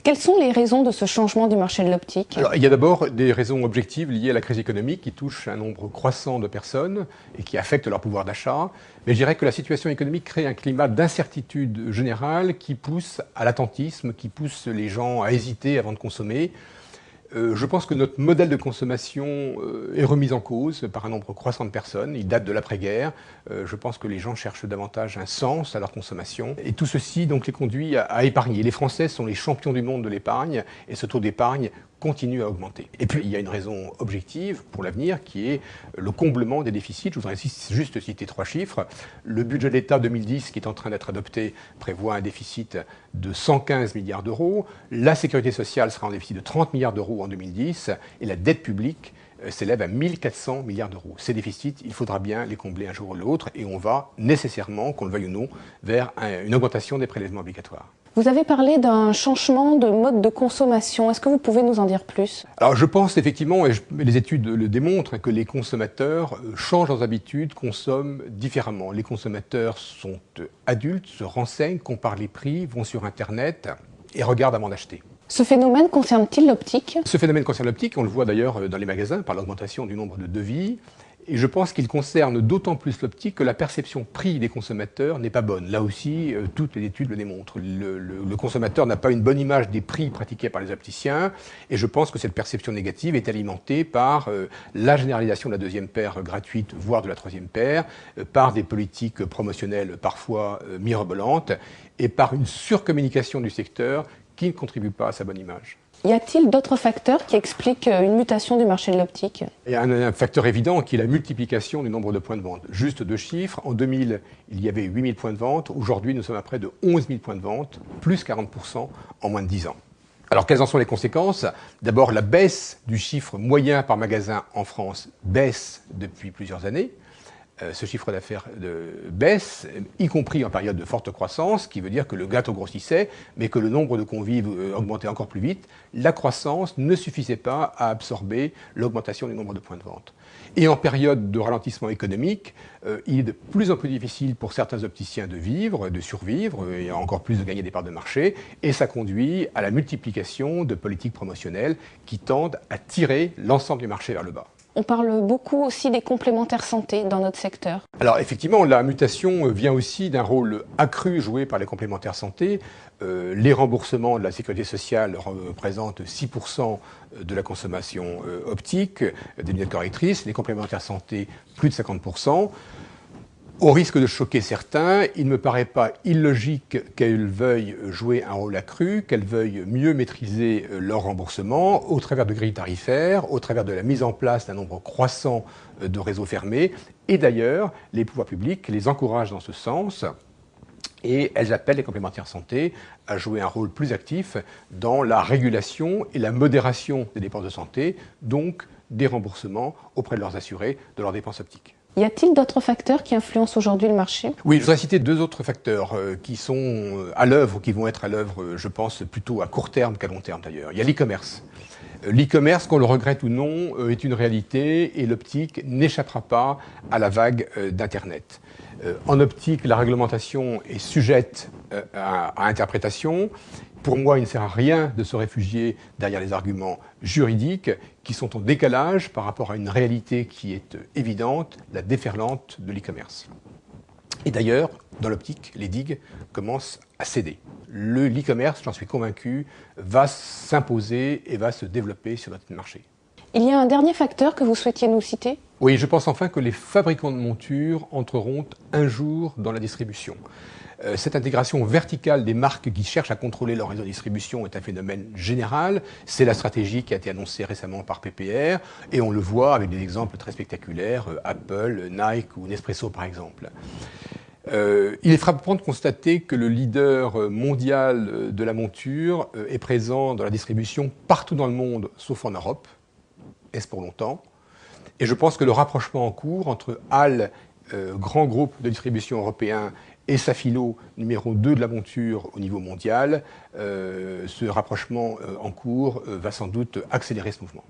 Quelles sont les raisons de ce changement du marché de l'optique? Alors, il y a d'abord des raisons objectives liées à la crise économique qui touchent un nombre croissant de personnes et qui affectent leur pouvoir d'achat. Mais je dirais que la situation économique crée un climat d'incertitude générale qui pousse à l'attentisme, qui pousse les gens à hésiter avant de consommer. Je pense que notre modèle de consommation est remis en cause par un nombre croissant de personnes. Il date de l'après-guerre. Je pense que les gens cherchent davantage un sens à leur consommation. Et tout ceci donc les conduit à épargner. Les Français sont les champions du monde de l'épargne et ce taux d'épargne continue à augmenter. Et puis il y a une raison objective pour l'avenir qui est le comblement des déficits. Je voudrais juste citer 3 chiffres. Le budget de l'État 2010 qui est en train d'être adopté prévoit un déficit de 115 milliards d'euros. La sécurité sociale sera en déficit de 30 milliards d'euros en 2010 et la dette publique s'élève à 1400 milliards d'euros. Ces déficits, il faudra bien les combler un jour ou l'autre et on va nécessairement, qu'on le veuille ou non, vers une augmentation des prélèvements obligatoires. Vous avez parlé d'un changement de mode de consommation. Est-ce que vous pouvez nous en dire plus? Alors je pense effectivement, et les études le démontrent, que les consommateurs changent leurs habitudes, consomment différemment. Les consommateurs sont adultes, se renseignent, comparent les prix, vont sur Internet et regardent avant d'acheter. Ce phénomène concerne-t-il l'optique? Ce phénomène concerne l'optique, on le voit d'ailleurs dans les magasins par l'augmentation du nombre de devis. Et je pense qu'il concerne d'autant plus l'optique que la perception prix des consommateurs n'est pas bonne. Là aussi, toutes les études le démontrent. Le consommateur n'a pas une bonne image des prix pratiqués par les opticiens. Et je pense que cette perception négative est alimentée par la généralisation de la 2e paire gratuite, voire de la 3e paire, par des politiques promotionnelles parfois mirobolantes, et par une surcommunication du secteur qui ne contribue pas à sa bonne image. Y a-t-il d'autres facteurs qui expliquent une mutation du marché de l'optique? Il y a un facteur évident qui est la multiplication du nombre de points de vente. Juste 2 chiffres, en 2000, il y avait 8000 points de vente. Aujourd'hui, nous sommes à près de 11 000 points de vente, plus 40% en moins de 10 ans. Alors, quelles en sont les conséquences? D'abord, la baisse du chiffre moyen par magasin en France baisse depuis plusieurs années. Ce chiffre d'affaires baisse, y compris en période de forte croissance, ce qui veut dire que le gâteau grossissait, mais que le nombre de convives augmentait encore plus vite. La croissance ne suffisait pas à absorber l'augmentation du nombre de points de vente. Et en période de ralentissement économique, il est de plus en plus difficile pour certains opticiens de vivre, de survivre, et encore plus de gagner des parts de marché, et ça conduit à la multiplication de politiques promotionnelles qui tendent à tirer l'ensemble du marché vers le bas. On parle beaucoup aussi des complémentaires santé dans notre secteur. Alors effectivement, la mutation vient aussi d'un rôle accru joué par les complémentaires santé. Les remboursements de la sécurité sociale représentent 6% de la consommation optique des lunettes correctrices, les complémentaires santé plus de 50%. Au risque de choquer certains, il ne me paraît pas illogique qu'elles veuillent jouer un rôle accru, qu'elles veuillent mieux maîtriser leur remboursement au travers de grilles tarifaires, au travers de la mise en place d'un nombre croissant de réseaux fermés. Et d'ailleurs, les pouvoirs publics les encouragent dans ce sens et elles appellent les complémentaires santé à jouer un rôle plus actif dans la régulation et la modération des dépenses de santé, donc des remboursements auprès de leurs assurés de leurs dépenses optiques. Y a-t-il d'autres facteurs qui influencent aujourd'hui le marché? Oui, je voudrais citer 2 autres facteurs qui sont à l'œuvre, qui vont être à l'œuvre, je pense, plutôt à court terme qu'à long terme d'ailleurs. Il y a l'e-commerce. L'e-commerce, qu'on le regrette ou non, est une réalité et l'optique n'échappera pas à la vague d'Internet. En optique, la réglementation est sujette à interprétation. Pour moi, il ne sert à rien de se réfugier derrière les arguments juridiques qui sont en décalage par rapport à une réalité qui est évidente, la déferlante de l'e-commerce. Et d'ailleurs, dans l'optique, les digues commencent à céder. L'e-commerce, j'en suis convaincu, va s'imposer et va se développer sur notre marché. Il y a un dernier facteur que vous souhaitiez nous citer? Oui, je pense enfin que les fabricants de montures entreront un jour dans la distribution. Cette intégration verticale des marques qui cherchent à contrôler leur réseau de distribution est un phénomène général. C'est la stratégie qui a été annoncée récemment par PPR et on le voit avec des exemples très spectaculaires, Apple, Nike ou Nespresso par exemple. Il est frappant de constater que le leader mondial de la monture est présent dans la distribution partout dans le monde, sauf en Europe. Est-ce pour longtemps? Et je pense que le rapprochement en cours entre HAL, grand groupe de distribution européen, et Safilo, numéro 2 de la monture au niveau mondial, ce rapprochement en cours va sans doute accélérer ce mouvement.